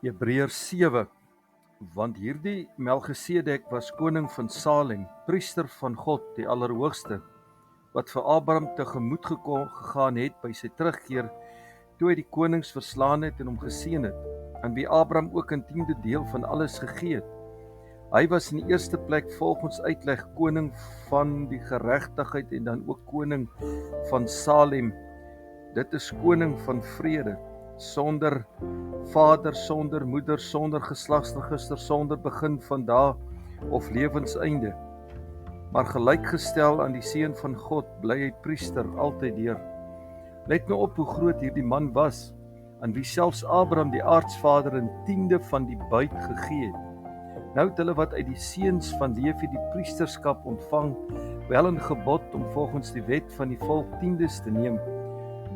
Hebreërs 7, want hierdie Melchisedek was koning van Salem, priester van God, die Allerhoogste, wat vir Abraham tegemoet gegaan het by sy terugkeer, toe hy die konings verslaan het en hom geseën het, aan wie Abraham ook 'n tiende deel van alles gegee het. Hy was in die eerste plek volgens uitleg koning van die geregtigheid en dan ook koning van Salem. Dit is koning van vrede, sonder vader, sonder moeder, sonder geslagsregister, sonder begin van dae of lewenseinde. Maar gelykgestel aan die seun van God, bly hy priester altyd deur. Let nou op hoe groot hierdie man was, aan wie selfs Abraham die aartsvader 'n tiende van die buit gegee het. Nou het hulle wat uit die seuns van Levi die priesterskap ontvang, wel in gebod om volgens die wet van die volk tiendes te neem.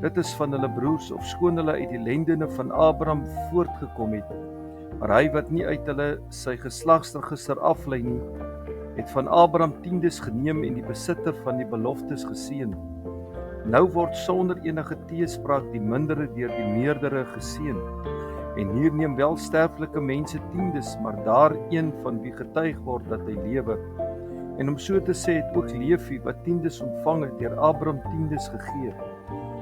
Dit is van hulle broers, ofskoon hulle uit die lendene van Abraham voortgekom het. Maar hy wat nie uit hulle sy geslagsregister aflei nie, het van Abraham tiendes geneem en die besitter van die beloftes geseën. Nou word sonder enige teespraak die mindere deur die meerdere geseën. En hier neem wel sterflike mense tiendes, maar daar een van wie getuig word dat hy lewe. En om so te sê het ook Levi wat tiendes ontvang het, deur Abraham tiendes gegee.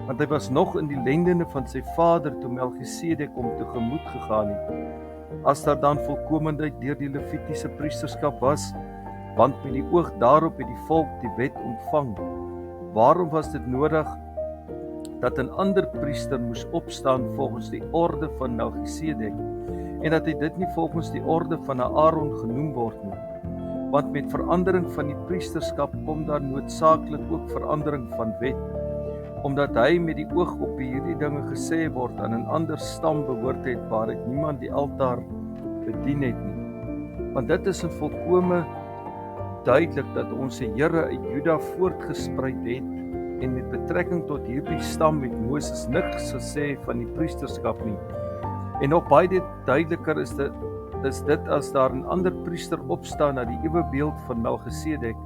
Want hy was nog in die lendene van sy vader toe Melchisedek hom tegemoet gegaan het. As daar dan volkomendheid deur die Levitiese priesterskap was, want met die oog daarop het die volk die wet ontvang. Waarom was dit nodig dat 'n ander priester moes opstaan volgens die orde van Melchisedek, en dat hy dit nie volgens die orde van Aaron genoem word nie? Want met verandering van die priesterskap kom daar noodsaaklik ook verandering van wet, omdat hy met die oog op hierdie dinge gesê word aan 'n ander stam behoort het, waaruit niemand die altaar bedien het nie. Want dit is 'n volkome duidelik dat ons Here uit Juda voortgespruit het, en met betrekking tot hierdie stam het Moses niks gesê van die priesterskap nie. En nog baie duideliker is dit as daar 'n ander priester opstaan na die ewebeeld van Melchisedek,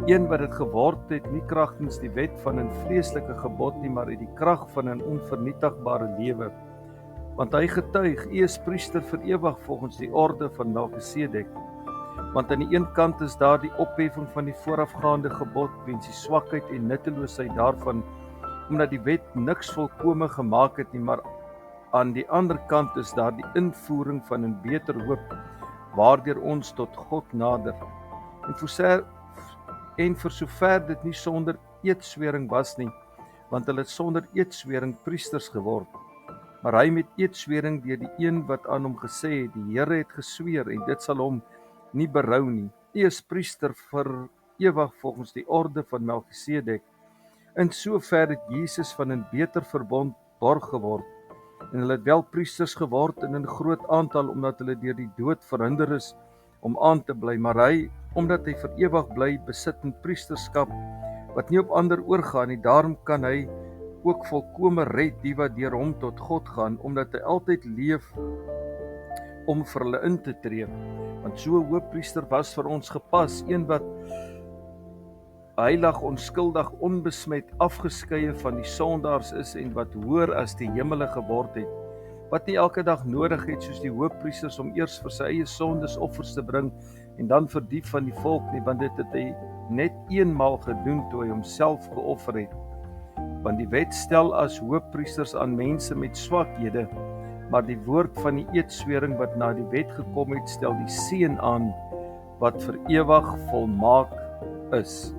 een wat dit geword het nie kragtens die wet van 'n vleeslike gebod nie, maar uit die krag van 'n onvernietigbare lewe. Want hy getuig, u is priester vir ewig volgens die orde van Melchisedek. Want aan die een kant is daar die opheffing van die voorafgaande gebod, weens die swakheid en nutteloosheid daarvan, omdat die wet niks volkome gemaak het nie, maar aan die ander kant is daar die invoering van 'n beter hoop, waardeur ons tot God nader. En vir sover dit nie sonder eedswering was nie, want hulle het sonder eedswering priesters geword, maar hy met eedswering deur die een wat aan hom gesê het, die Here het gesweer en dit sal hom nie berou nie. U is priester vir ewig volgens die orde van Melchisedek. In sover het Jesus van 'n beter verbond borg geword, en hulle het wel priesters geword in 'n groot aantal, omdat hulle deur die dood verhinder is om aan te bly, maar hy, omdat hy vir ewig bly, besit 'n priesterskap wat nie op ander oorgaan nie. Daarom kan hy ook volkome red die wat deur hom tot God gaan, omdat hy altyd leef om vir hulle in te tree. Want so 'n hoëpriester was vir ons gepas, een wat heilig, onskuldig, onbesmet, afgeskeie van die sondaars is en wat hoër as die hemele geword het, wat nie elke dag nodig het soos die hoëpriesters om eers vir sy eie sondes offers te bring en dan vir die van die volk nie, want dit het hy net eenmaal gedoen toe hy homself geoffer het. Want die wet stel as hoëpriesters aan mense met swakhede, maar die woord van die eedswering wat na die wet gekom het, stel die seën aan wat vir ewig volmaak is.